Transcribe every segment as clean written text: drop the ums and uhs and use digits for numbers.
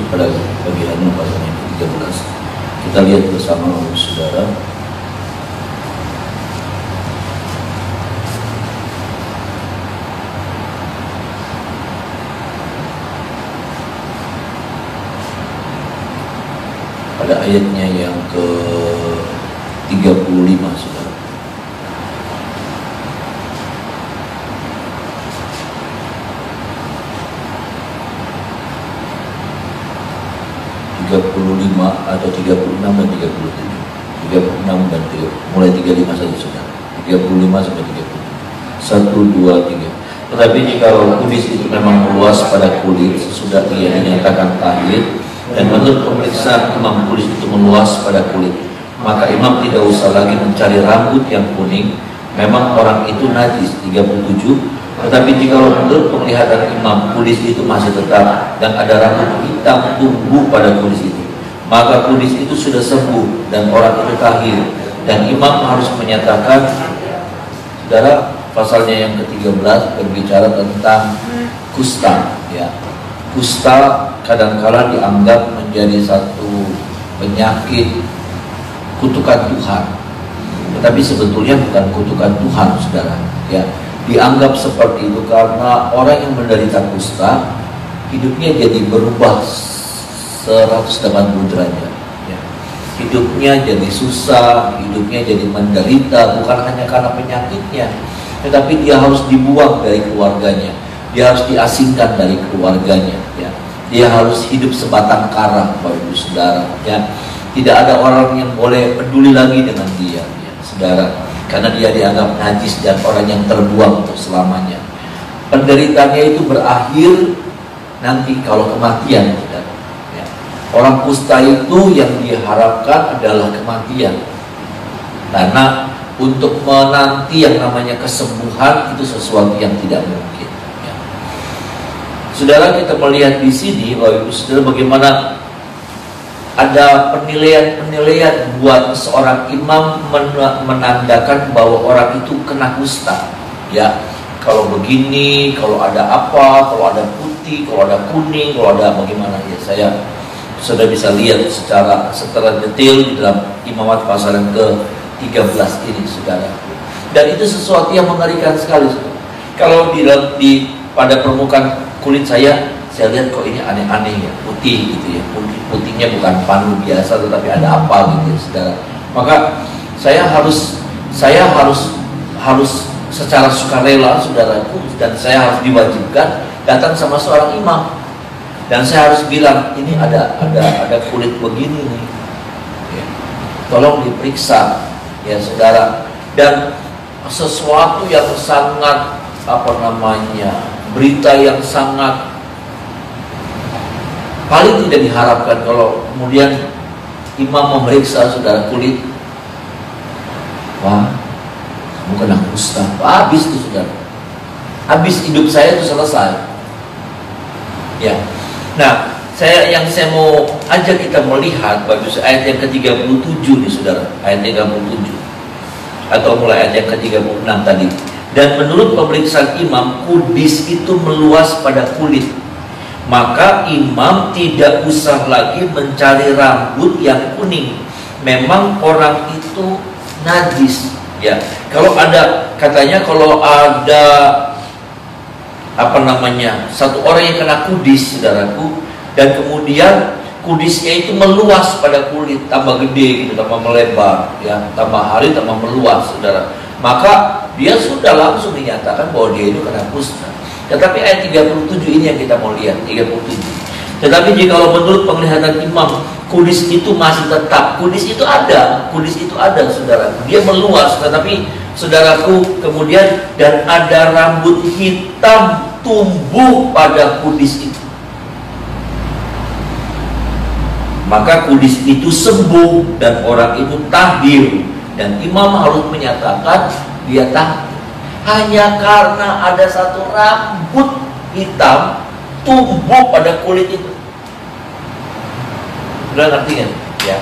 pada bagian pasal yang ke-13. Kita lihat bersama saudara. Pada ayatnya yang ke-35 saudara. Atau 36 dan 37, 36 dan 30, mulai 35 saja sudah, 35 sampai 37, 1, 2, 3. Tetapi jika kumis itu memang meluas pada kulit sesudah ia dinyatakan tahir, dan menurut pemeriksaan imam kumis itu meluas pada kulit, maka imam tidak usah lagi mencari rambut yang kuning, memang orang itu najis. 37. Tetapi jika menurut penglihatan imam kumis itu masih tetap dan ada rambut hitam tumbuh pada kumis itu, maka kumis itu sudah sembuh dan orang itu tahir, dan imam harus menyatakan. Saudara, pasalnya yang ke-13 berbicara tentang kusta, ya. Kusta kadang-kala dianggap menjadi satu penyakit kutukan Tuhan, tetapi sebetulnya bukan kutukan Tuhan, saudara, ya. Dianggap seperti itu karena orang yang menderita kusta hidupnya jadi berubah 180 derajat, ya. Hidupnya jadi susah, hidupnya jadi menderita, bukan hanya karena penyakitnya, tetapi dia harus dibuang dari keluarganya, dia harus diasingkan dari keluarganya, ya. Dia harus hidup sebatang kara, Bapak Ibu Saudara, ya. Tidak ada orang yang boleh peduli lagi dengan dia, ya, saudara, karena dia dianggap najis dan orang yang terbuang untuk selamanya. Penderitaannya itu berakhir nanti kalau kematian, saudara, ya. Orang kusta itu yang diharapkan adalah kematian, karena untuk menanti yang namanya kesembuhan itu sesuatu yang tidak mungkin, ya. Saudara, kita melihat di sini, Bapak Ibu Saudara, bagaimana ada penilaian-penilaian buat seorang imam menandakan bahwa orang itu kena kusta, ya. Kalau begini, kalau ada apa, kalau ada putih, kalau ada kuning, kalau ada bagaimana, ya, saya sudah bisa lihat secara detail di dalam Imamat pasal yang ke-13 ini, saudara. Dan itu sesuatu yang mengerikan sekali, saudara. Kalau pada permukaan kulit saya lihat kok ini aneh-aneh, ya, putih gitu, ya. Putihnya bukan panu biasa, tetapi ada apa gitu, ya, saudara. Maka saya harus secara sukarela, saudaraku, dan saya harus diwajibkan datang sama seorang imam, dan saya harus bilang, ini ada kulit begini nih, ya, tolong diperiksa, ya, saudara. Dan sesuatu yang sangat berita yang sangat paling tidak diharapkan kalau kemudian imam memeriksa saudara kulit, wah, kamu kena kusta, habis itu, saudara, habis hidup saya itu selesai, ya. Nah, yang saya mau ajak kita melihat bagus ayat yang ke-37 nih, saudara, ayat 37 atau mulai ayat yang ke-36 tadi. Dan menurut pemeriksaan imam, kudis itu meluas pada kulit, maka imam tidak usah lagi mencari rambut yang kuning, memang orang itu najis, ya. Kalau ada, katanya kalau ada satu orang yang kena kudis, saudaraku, dan kemudian kudisnya itu meluas pada kulit, tambah gede gitu, tambah melebar, ya, tambah hari tambah meluas, saudara, maka dia sudah langsung dinyatakan bahwa dia itu kena kusta. Tetapi ayat 37 ini yang kita mau lihat, 37. Tetapi jikalau menurut penglihatan imam kudis itu masih tetap, kudis itu ada, saudara, dia meluas, tetapi saudaraku, kemudian dan ada rambut hitam tumbuh pada kudis itu, maka kudis itu sembuh dan orang itu tahir, dan imam harus menyatakan dia tahir hanya karena ada satu rambut hitam tumbuh pada kulit itu. Sudah ngerti kan? Ya.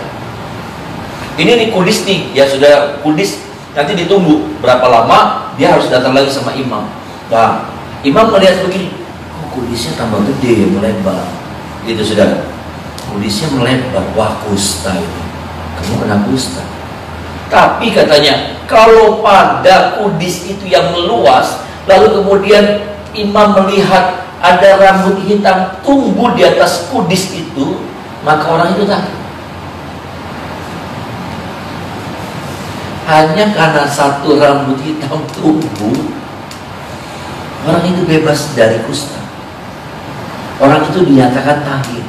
Ini nih kudis nih, ya, sudah kudis nanti ditunggu berapa lama dia harus datang lagi sama imam. Nah, imam melihat begini, kok kudisnya tambah gede, melebar, gitu, saudara. kudisnya melebar, wah kusta ini, kamu kena kusta. Tapi katanya kalau pada kudis itu yang meluas, lalu kemudian imam melihat ada rambut hitam tumbuh di atas kudis itu, maka orang itu takut. Hanya karena satu rambut hitam tumbuh, orang itu bebas dari kusta. Orang itu dinyatakan tahir.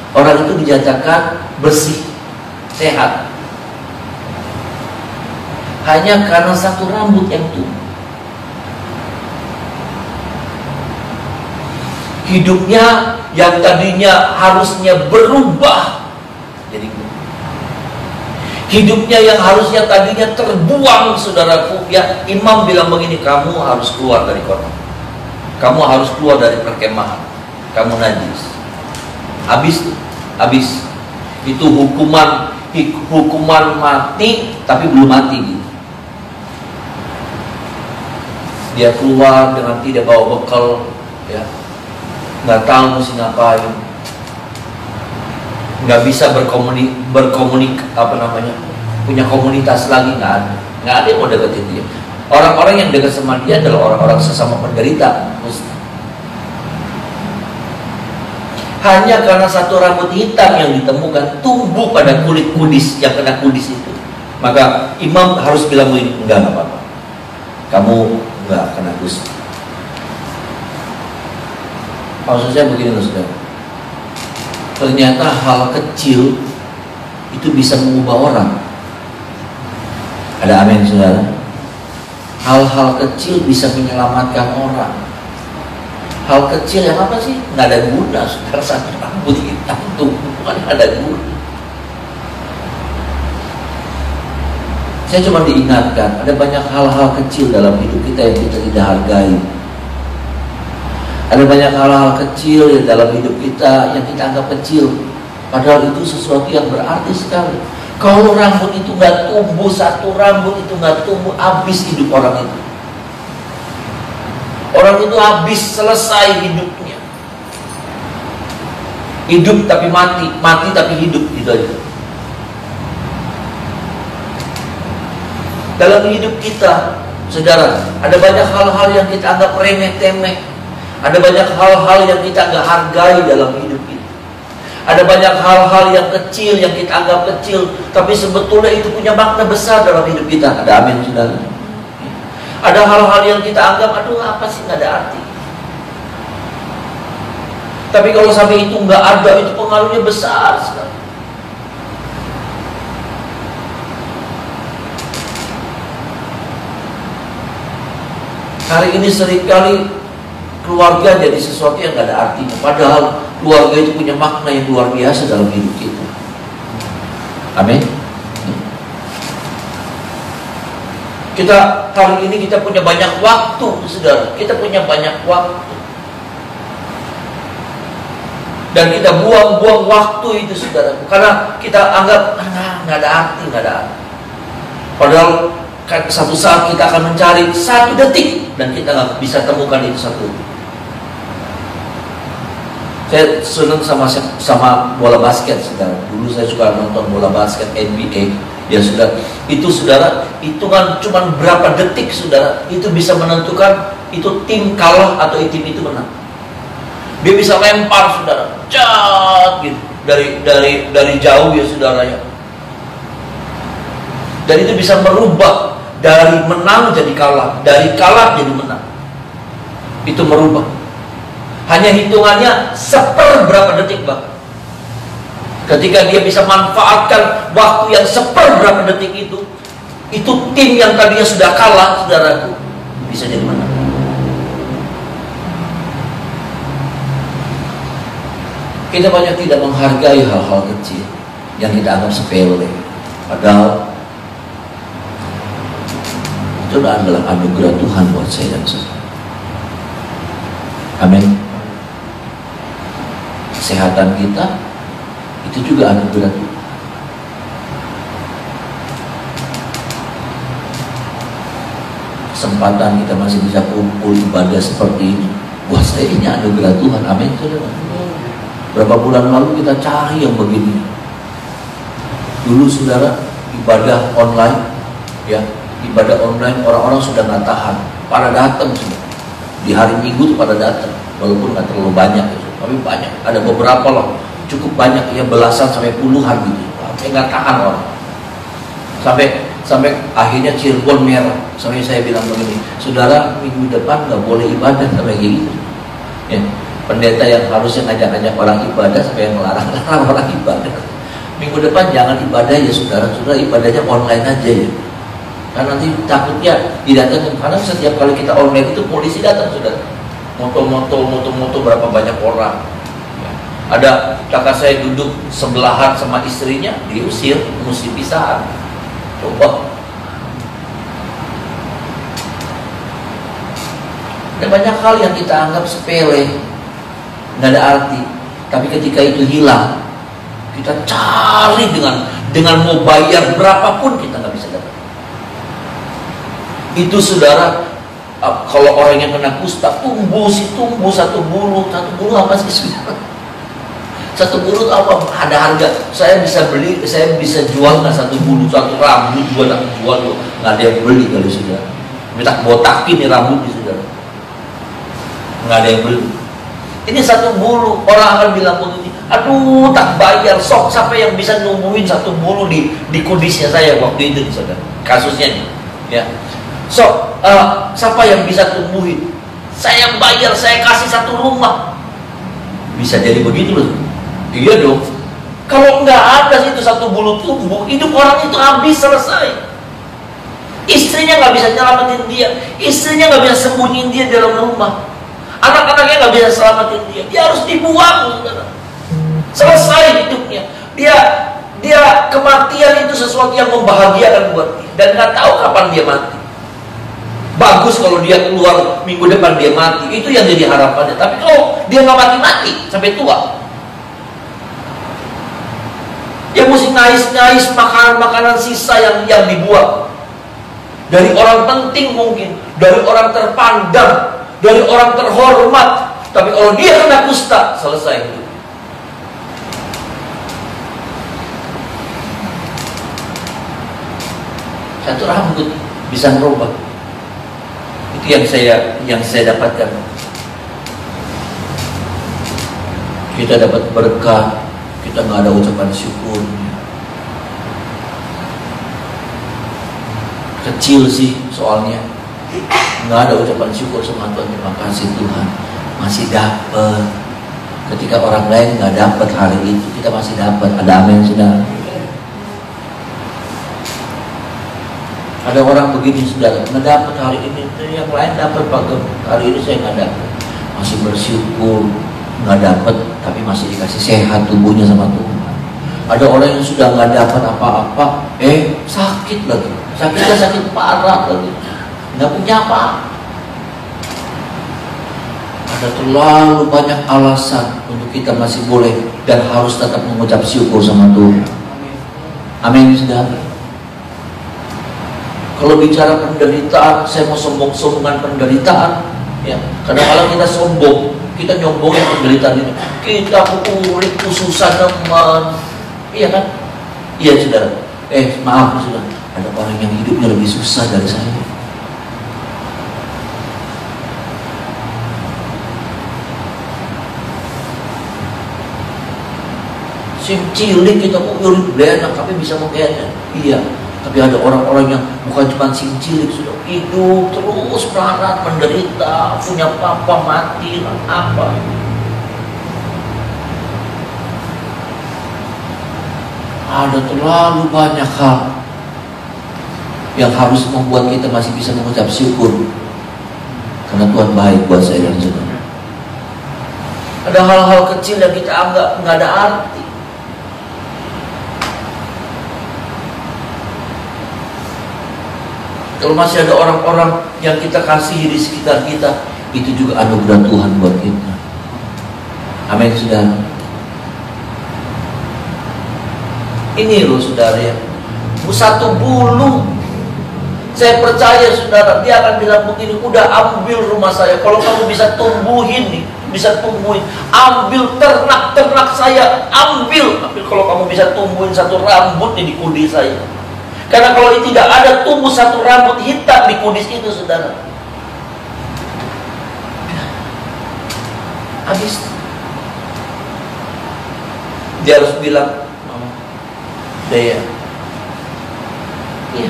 Orang itu dinyatakan bersih, sehat. Hanya karena satu rambut yang tumbuh. Hidupnya yang tadinya harusnya berubah jadi hidupnya yang harusnya tadinya terbuang, saudaraku, ya imam bilang begini, kamu harus keluar dari kota, kamu harus keluar dari perkemahan, kamu najis. Habis itu hukuman mati, tapi belum mati gitu. Dia keluar dengan tidak bawa bekal, ya, nggak tahu mesti ngapain, nggak bisa berkomunik punya komunitas lagi, nggak ada yang mau deketin dia. Orang-orang yang dekat sama dia adalah orang-orang sesama penderita. Hanya karena satu rambut hitam yang ditemukan tumbuh pada kulit kudis yang kena kudis itu, maka imam harus bilang begini, enggak apa-apa, kamu enggak kena kusta. Maksud saya begini loh saudara, ternyata hal kecil itu bisa mengubah orang. Ada amin saudara? Hal-hal kecil bisa menyelamatkan orang. Hal kecil yang apa sih? Nggak ada guna, saudara, satu rambut hitam tuh bukan ada guna. Saya cuma diingatkan, ada banyak hal-hal kecil dalam hidup kita yang kita tidak hargai. Ada banyak hal-hal kecil dalam hidup kita yang kita anggap kecil, padahal itu sesuatu yang berarti sekali. Kalau rambut itu nggak tumbuh, satu rambut itu nggak tumbuh, habis hidup orang itu. Orang itu habis, selesai hidupnya. Hidup tapi mati, mati tapi hidup, gitu aja. Dalam hidup kita, saudara, ada banyak hal-hal yang kita anggap remeh-temeh. Ada banyak hal-hal yang kita nggak hargai dalam hidup kita. Ada banyak hal-hal yang kecil yang kita anggap kecil, tapi sebetulnya itu punya makna besar dalam hidup kita. Ada amin, saudara? Ada hal-hal yang kita anggap, aduh apa sih, nggak ada arti. Tapi kalau sampai itu nggak ada, itu pengaruhnya besar sekali. Hari ini seringkali keluarga jadi sesuatu yang nggak ada artinya, padahal keluarga itu punya makna yang luar biasa dalam hidup kita. Amin. Kita hari ini kita punya banyak waktu, saudara. Kita punya banyak waktu, dan kita buang-buang waktu itu, saudara, karena kita anggap nggak ada arti, nggak ada arti. Padahal kan satu saat kita akan mencari satu detik dan kita nggak bisa temukan itu satu detik. Saya senang sama bola basket, saudara. Dulu saya suka nonton bola basket NBA. Ya sudah, itu saudara, hitungan cuma berapa detik, saudara, itu bisa menentukan itu tim kalah atau tim itu menang. Dia bisa lempar, saudara, cat gitu, dari jauh ya, saudara ya. Dan itu bisa merubah dari menang jadi kalah, dari kalah jadi menang. Itu merubah. Hanya hitungannya seperberapa detik, Bang. Ketika dia bisa manfaatkan waktu yang seperberapa detik itu tim yang tadinya sudah kalah, saudaraku, bisa jadi menang. Kita banyak tidak menghargai hal-hal kecil yang kita anggap sepele, padahal itu adalah anugerah Tuhan buat saya dan saudara. Amin. Kesehatan kita itu juga anugerah Tuhan. Kesempatan kita masih bisa kumpul ibadah seperti ini, buat saya ini anugerah Tuhan. Amin, saudara. Berapa bulan lalu kita cari yang begini. Dulu saudara, ibadah online, ya, ibadah online orang-orang sudah nggak tahan, pada datang sudah. Di hari Minggu tuh pada datang, walaupun nggak terlalu banyak, ya, tapi banyak. Ada beberapa loh, cukup banyak, ya belasan sampai puluhan gitu. Sampai nggak tahan orang. Sampai akhirnya Cirebon merah. Sampai saya bilang begini, saudara, minggu depan nggak boleh ibadah sampai gitu. Ya, pendeta yang harusnya ngajak-ngajak orang ibadah sampai yang melarang orang ibadah. Minggu depan jangan ibadah ya saudara ibadahnya online aja ya. Karena nanti takutnya didatangin, karena setiap kali kita online itu polisi datang saudara. Moto berapa banyak orang. Ya. Ada kakak saya duduk sebelahan sama istrinya, diusir, mesti pisahan. Coba. Ada banyak hal yang kita anggap sepele, nggak ada arti. Tapi ketika itu hilang, kita cari dengan mau bayar berapapun kita nggak bisa dapat. Itu saudara, kalau orang yang kena kusta tumbuh satu bulu apa sih saudara? Satu bulu apa? Ada harga. Saya bisa beli, saya bisa jual nggak satu bulu, satu rambut juga tak jual loh. Nggak ada yang beli kali saudara. Minta botakin nih rambut nih saudara. Nggak ada yang beli. Ini satu bulu, orang akan bilang begini, aduh tak bayar, sok siapa yang bisa nungguin satu bulu di kudisnya saya waktu itu saudara. Kasusnya nih, ya. Sok, siapa yang bisa tumbuhin? Saya bayar, saya kasih satu rumah. Bisa jadi begitu loh. Iya dong. Kalau nggak ada itu satu bulu tumbuh, hidup orang itu habis, selesai. Istrinya nggak bisa nyelamatin dia, istrinya nggak bisa sembunyiin dia dalam rumah. Anak-anaknya nggak bisa selamatin dia harus dibuang, saudara. Selesai hidupnya. Dia kematian itu sesuatu yang membahagiakan buat dia dan nggak tahu kapan dia mati. Bagus kalau dia keluar minggu depan dia mati, itu yang jadi harapannya. Tapi kalau dia nggak mati sampai tua, dia mesti ngais makanan sisa yang dibuang dari orang penting mungkin, dari orang terpandang, dari orang terhormat. Tapi kalau dia kena kusta, selesai hidup. Satu rambut bisa merubah. Itu yang saya dapatkan. Kita dapat berkah, kita nggak ada ucapan syukur. Kecil sih soalnya. Nggak ada ucapan syukur sama Tuhan. Terima kasih Tuhan masih dapat. Ketika orang lain nggak dapat hari itu, kita masih dapat. Ada amin saudara. Ada orang begini saudara, nggak dapat hari ini, yang lain dapat Pak. Hari ini saya nggak dapat. Masih bersyukur nggak dapat, tapi masih dikasih sehat tubuhnya sama Tuhan. Ada orang yang sudah nggak dapat apa-apa, sakit lagi, sakitnya sakit parah lagi. Nggak punya apa. Ada terlalu banyak alasan untuk kita masih boleh dan harus tetap mengucap syukur sama Tuhan. Amin saudara. Kalau bicara penderitaan, saya mau sombong-sombongan penderitaan, ya. Kadang-kadang kita sombong, kita nyombongin penderitaan ini. Kita urip susah teman, iya kan? Iya saudara. Maaf saudara, ada orang yang hidupnya lebih susah dari saya. Cilik kita kok urip enak, tapi bisa mengkayaknya. Iya. Tapi ada orang-orang yang bukan cuma cilik sudah hidup terus melarat, menderita, punya papa mati apa. Ada terlalu banyak hal yang harus membuat kita masih bisa mengucap syukur karena Tuhan baik buat saya dan saudara. Ada hal-hal kecil yang kita anggap nggak ada arti. Kalau masih ada orang-orang yang kita kasihi di sekitar kita, itu juga anugerah Tuhan buat kita. Amin saudara. Ini loh saudara ya, satu bulu. Saya percaya saudara, dia akan bilang begini, udah ambil rumah saya. Kalau kamu bisa tumbuhin nih, bisa tumbuhin, ambil ternak saya, ambil kalau kamu bisa tumbuhin satu rambut di kudis saya. Karena kalau tidak ada tumbuh satu rambut hitam di kudis itu, saudara, habis. Dia harus bilang, Mama, Daya. Iya.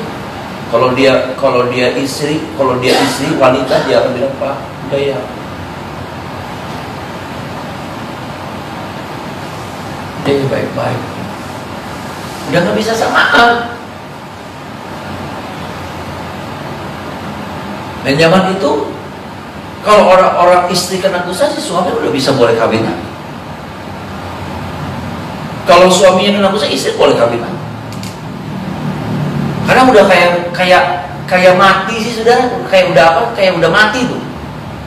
Kalau dia istri wanita, dia akan bilang, Pak, Daya. Dia baik-baik. Udah nggak bisa samaan. Dan zaman itu, kalau orang istri kena akusasi, suami udah bisa boleh kawinan. Kalau suaminya kena akusasi, istri boleh kawinan. Karena udah kayak mati sih, saudara. Kayak udah apa? Kayak udah mati tuh.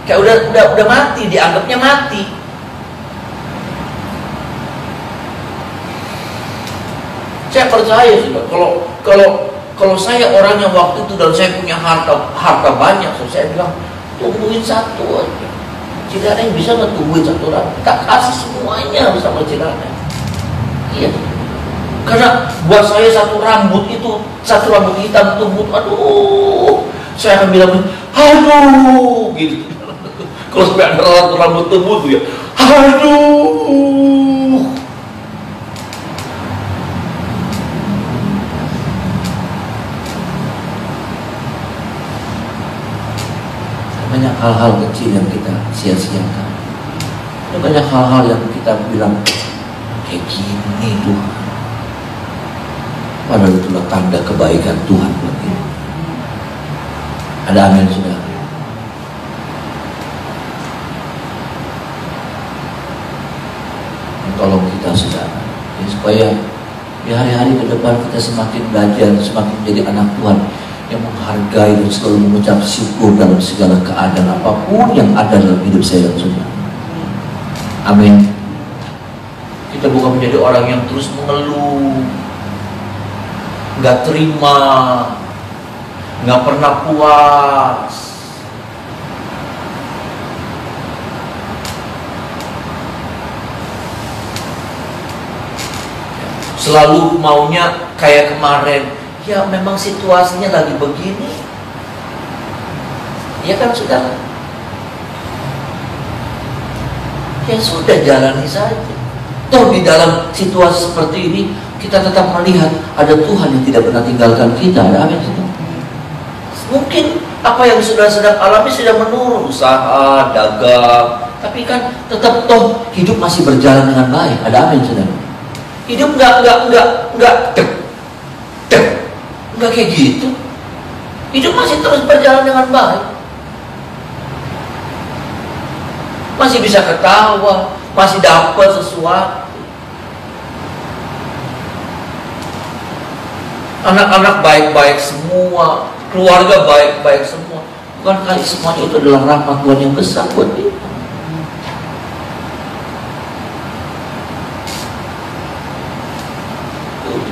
Kayak udah mati, dianggapnya mati. Saya percaya juga kalau saya orang yang waktu itu dan saya punya harta banyak, so saya bilang tumbuhin satu aja. Cilana yang bisa nggak tumbuhin satu orang? Kita kasih semuanya bersama Cilana. Iya. Karena buat saya satu rambut hitam tumbuh, aduh, saya akan bilang, aduh, gitu. Kalau sampai ada rambut tumbuh tuh ya, aduh. Banyak hal-hal kecil yang kita sia-siakan. Banyak hal-hal yang kita bilang kayak gini Tuhan. Padahal itulah tanda kebaikan Tuhan buat kita. Ada amin, saudara? Tolong kita, saudara, ya, supaya di hari-hari ke depan kita semakin belajar, semakin menjadi anak Tuhan yang menghargai dan selalu mengucap syukur dalam segala keadaan apapun yang ada dalam hidup saya dan saudara. Amin. Kita bukan menjadi orang yang terus mengeluh, nggak terima, nggak pernah puas. Selalu maunya kayak kemarin. Ya memang situasinya lagi begini. Ya kan, saudara? Ya sudah, jalani saja. Toh di dalam situasi seperti ini kita tetap melihat ada Tuhan yang tidak pernah tinggalkan kita. Amin. Mungkin apa yang sudah sedang alami sudah menurun, usaha, dagang, tapi kan tetap toh hidup masih berjalan dengan baik. Ada amin, saudara. Hidup enggak kayak gitu. Hidup masih terus berjalan dengan baik. Masih bisa ketawa, masih dapat sesuatu. Anak-anak baik-baik semua, keluarga baik-baik semua. Bukan kali semuanya itu adalah rahmat Tuhan yang besar buat kita.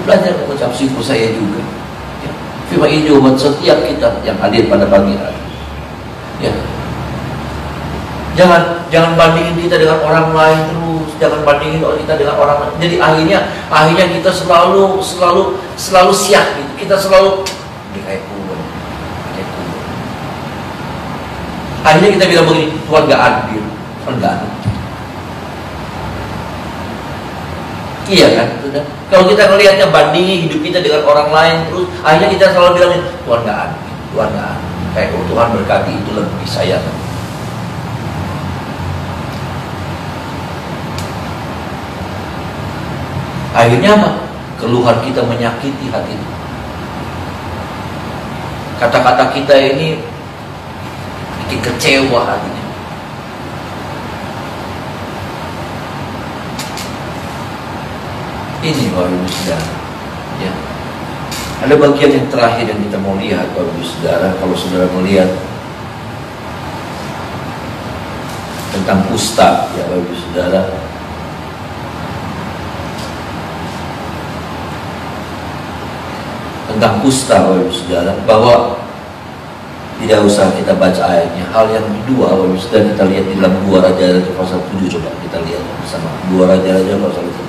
Belajar mengucap syukur saya juga. Firman ini buat setiap kita yang hadir pada pagi hari. Ya. Jangan bandingin kita dengan orang lain terus. Jangan bandingin kita dengan orang lain. Jadi akhirnya kita selalu siap gitu. Kita selalu kayak kurang. Akhirnya kita bilang begini, Tuhan gak adil. Tuhan gak adil. Iya kan? Sudah. Kalau kita melihatnya bandingi hidup kita dengan orang lain terus, akhirnya kita selalu bilang, Tuhan gak adil, Tuhan gak adil. Kayak Tuhan berkati itu lebih saya. Akhirnya apa? Keluhan kita menyakiti hati Tuhan. Kata-kata kita ini bikin kecewa hatinya. Ini Bapak Ibu Saudara, ya. Ada bagian yang terakhir yang kita mau lihat, Bapak Ibu Saudara. Kalau saudara melihat tentang kusta, ya Bapak Ibu Saudara, tentang kusta, Bapak Ibu Saudara, bahwa di tidak usah kita baca ayatnya. Hal yang kedua, sudah kita lihat di dalam 2 Raja-Raja pasal 7, coba kita lihat bersama. 2 Raja-Raja pasal 7.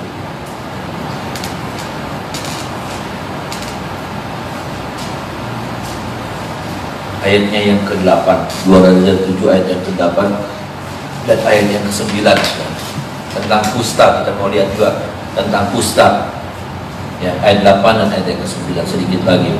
Ayatnya yang ke-8, 2 Raja 7 ayat yang ke-8 dan ayat yang ke-9. Tentang kusta, kita mau lihat juga tentang kusta. Ya, ayat 8 dan ayat yang ke-9 sedikit lagi.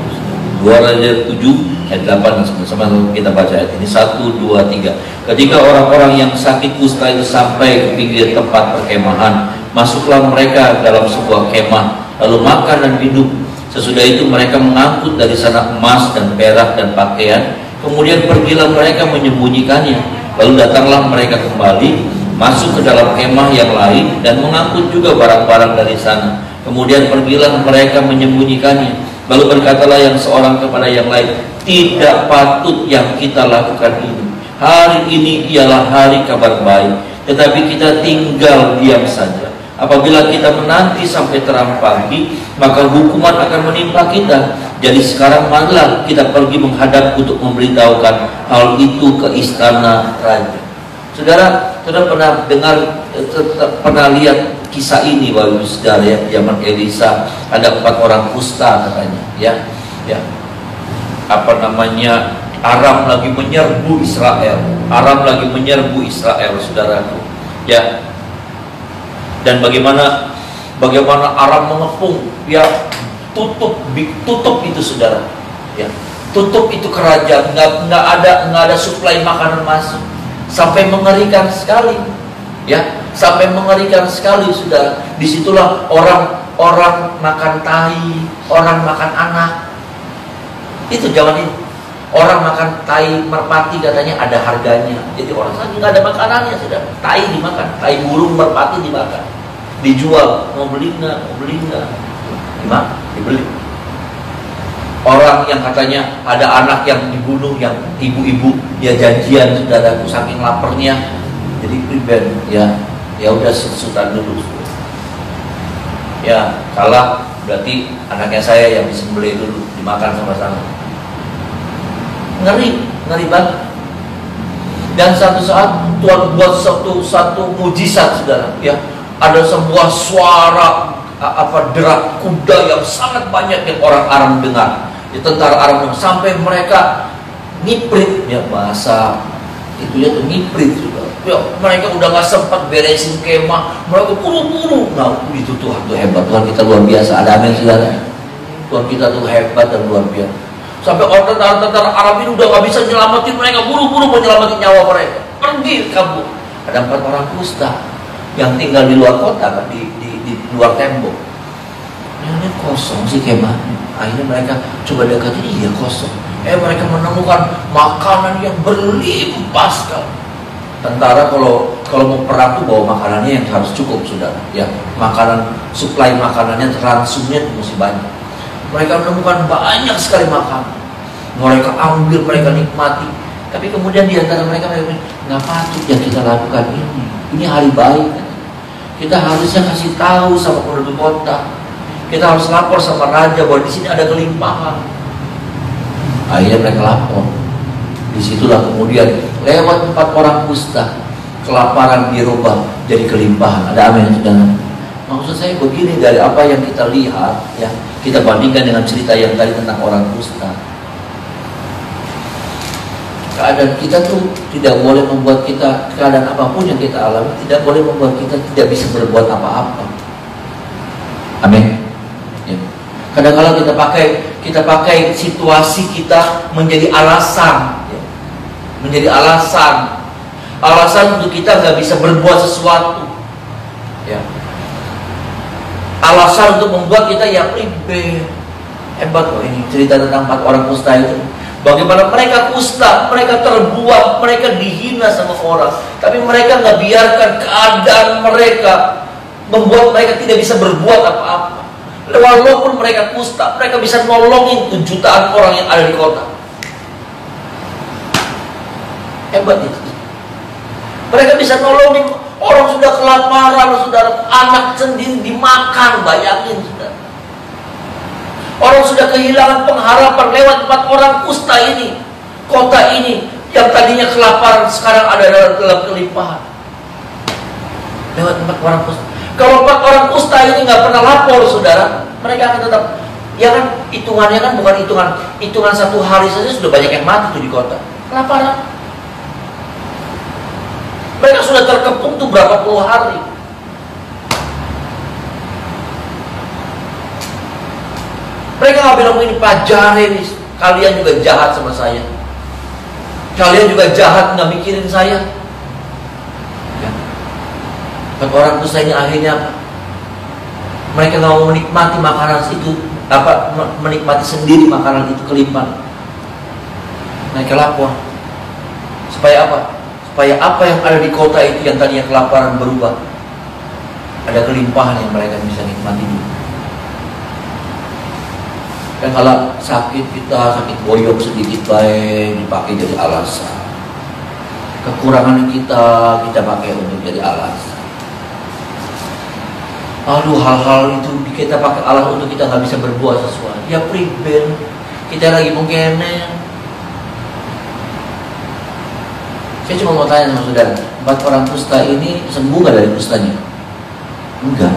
2 Raja 7 ayat 8 dan 9. Sama kita baca ayat ini 1, 2, 3. Ketika orang-orang yang sakit kusta itu sampai ke pinggir tempat perkemahan, masuklah mereka dalam sebuah kemah, lalu makan dan minum. Sesudah itu mereka mengangkut dari sana emas dan perak dan pakaian. Kemudian pergilah mereka menyembunyikannya. Lalu datanglah mereka kembali, masuk ke dalam kemah yang lain dan mengangkut juga barang-barang dari sana. Kemudian pergilah mereka menyembunyikannya. Lalu berkatalah yang seorang kepada yang lain, tidak patut yang kita lakukan ini. Hari ini ialah hari kabar baik, tetapi kita tinggal diam saja. Apabila kita menanti sampai terang pagi, maka hukuman akan menimpa kita. Jadi sekarang marilah kita pergi menghadap untuk memberitahukan hal itu ke istana raja. Saudara, saudara pernah dengar, pernah lihat kisah ini, Bapak Ibu Saudara, ya, zaman Elisa ada 4 orang kusta katanya, ya, apa namanya, Aram lagi menyerbu Israel, saudaraku, ya, dan bagaimana Aram mengepung, ya, tutup itu, saudara, ya, tutup itu kerajaan, nggak ada suplai makanan masuk, sampai mengerikan sekali. Ya, sampai mengerikan sekali, saudara. Disitulah orang makan tahi, orang makan anak. Itu zaman ini. Orang makan tahi merpati katanya ada harganya. Jadi orang saking nggak ada makanannya, saudara. Tahi dimakan, tahi burung merpati dimakan, dijual. Mau beli nggak? Dibeli. Orang yang katanya ada anak yang dibunuh, yang ibu-ibu dia janjian, saudaraku, saking laparnya. Jadi pribadi, ya udah sultan dulu. Ya, kalah berarti anaknya saya yang disembelih dulu, dimakan sama-sama. Ngeri banget. Dan satu saat Tuhan buat satu mujizat, saudara. Ya, ada sebuah suara derak kuda yang sangat banyak yang orang Aram dengar. Ya, tentara Aram dengar, sampai mereka ngiprit, ya, bahasa itu ya tuh ngiprit juga. Ya, mereka udah gak sempat beresin kemah, mereka buru-buru. Nah, itu Tuhan tuh hebat, Tuhan kita luar biasa. Ada amin, saudara. Tuhan kita tuh hebat dan luar biasa. Sampai tentara Arab ini udah gak bisa nyelamatin mereka, buru-buru mau nyelamatin nyawa mereka, pergi kabur. Ada 4 orang kusta yang tinggal di luar kota, kan, di luar tembok. Ini kosong sih kemahnya. Akhirnya mereka coba deketin, iya kosong. Mereka menemukan makanan yang berlimpah sekali. Tentara kalau mau perang tuh bawa makanannya yang harus cukup, saudara. Ya, makanan, suplai makanannya, ransumnya itu mesti banyak. Mereka menemukan banyak sekali makanan. Mereka ambil, mereka nikmati. Tapi kemudian di antara mereka nggak patut yang kita lakukan ini. Ini hari baik. Kita harusnya kasih tahu sama penduduk kota. Kita harus lapor sama raja bahwa di sini ada kelimpahan. Akhirnya mereka lapor. Disitulah kemudian lewat 4 orang kusta, kelaparan dirubah jadi kelimpahan. Ada amin, saudara. Maksud saya begini, dari apa yang kita lihat, ya, kita bandingkan dengan cerita yang tadi tentang orang kusta. Keadaan kita tuh tidak boleh membuat kita, keadaan apapun yang kita alami tidak boleh membuat kita tidak bisa berbuat apa-apa. Amin. Ya. Kadang-kadang kita pakai situasi kita menjadi alasan. Menjadi alasan untuk kita nggak bisa berbuat sesuatu, ya. Alasan untuk membuat kita ya ribet. Hebat loh ini cerita tentang 4 orang kusta itu. Bagaimana mereka kusta, mereka terbuang, mereka dihina sama orang, tapi mereka nggak biarkan keadaan mereka membuat mereka tidak bisa berbuat apa-apa. Walaupun mereka kusta, mereka bisa nolongin jutaan orang yang ada di kota. Hebat itu. Mereka bisa nolongin orang sudah kelaparan, saudara, anak sendiri dimakan, bayangin, saudara. Orang sudah kehilangan pengharapan lewat 4 orang kusta ini. kota ini yang tadinya kelaparan sekarang ada dalam kelimpahan. Lewat 4 orang kusta. Kalau 4 orang kusta ini nggak pernah lapor, saudara, mereka akan tetap, ya kan, hitungannya kan bukan hitungan 1 hari saja sudah banyak yang mati tuh di kota. Kelaparan. Mereka sudah terkepung tuh berapa puluh hari. Mereka nggak bilang ini Pak Jarenis, kalian juga jahat sama saya. Kalian juga jahat nggak mikirin saya. Ya. Orang kusta ini akhirnya apa? Mereka nggak mau menikmati makanan itu, menikmati sendiri makanan itu kelimpahan. Mereka lapor. Supaya apa? Supaya apa yang ada di kota itu yang tadinya kelaparan berubah. Ada kelimpahan yang mereka bisa nikmati dulu. Dan kalau sakit kita, sakit boyok sedikit baik, dipakai jadi alasan. Kekurangan kita pakai untuk jadi alasan. Lalu hal-hal itu kita pakai alasan untuk kita nggak bisa berbuat sesuatu. Ya priben, kita lagi mungkin. Saya cuma mau tanya sama saudara, 4 orang kusta ini sembuh nggak dari kustanya? Enggak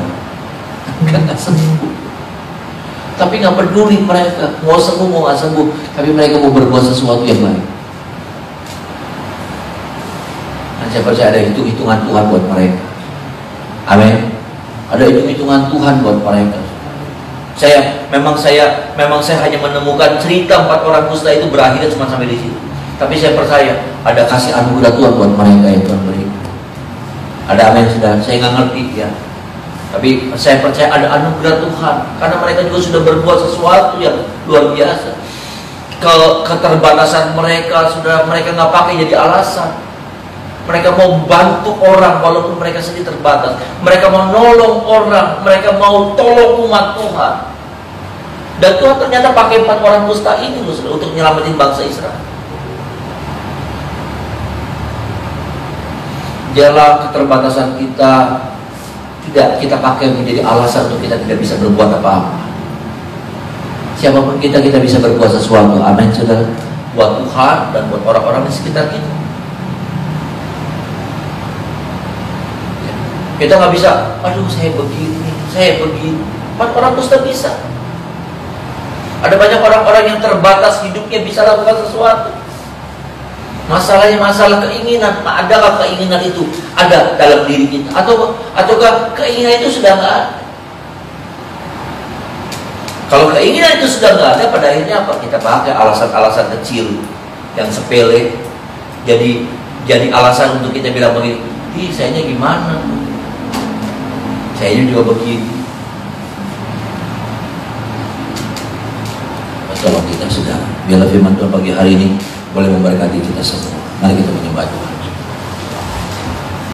sembuh. Tapi nggak peduli mereka, mau sembuh mau nggak sembuh, tapi mereka mau berbuat sesuatu yang baik. Dan saya percaya ada hitungan Tuhan buat mereka. Amin. Ada hitungan Tuhan buat mereka. Memang saya hanya menemukan cerita 4 orang kusta itu berakhir cuma sampai di situ. Tapi saya percaya ada kasih anugerah Tuhan buat mereka yang Tuhan beri. Ada amin sudah. Saya nggak ngerti ya. Tapi saya percaya ada anugerah Tuhan karena mereka juga sudah berbuat sesuatu yang luar biasa. Keterbatasan mereka sudah mereka nggak pakai jadi alasan. Mereka mau bantu orang walaupun mereka sendiri terbatas. Mereka mau nolong orang, mereka mau tolong umat Tuhan. Dan Tuhan ternyata pakai 4 orang kusta ini loh untuk nyelamatin bangsa Israel. Dialah keterbatasan kita tidak kita pakai menjadi alasan untuk kita tidak bisa berbuat apa-apa. Siapapun kita bisa berbuat sesuatu. Amin, saudara. Buat Tuhan dan buat orang-orang di sekitar kita. Kita nggak bisa, aduh saya begini. 4 orang kusta bisa. Ada banyak orang-orang yang terbatas hidupnya bisa lakukan sesuatu. Masalahnya masalah keinginan. Adakah keinginan itu ada dalam diri kita? Ataukah keinginan itu sudah nggak ada? Kalau keinginan itu sudah nggak ada, pada akhirnya apa? Kita pakai alasan-alasan kecil yang sepele jadi alasan untuk kita bilang begini, sayanya gimana? Sayanya juga begini. Tolong kita sudah. Biarlah firman Tuhan pagi hari ini boleh memberkati kita semua. Mari kita menyembah Tuhan.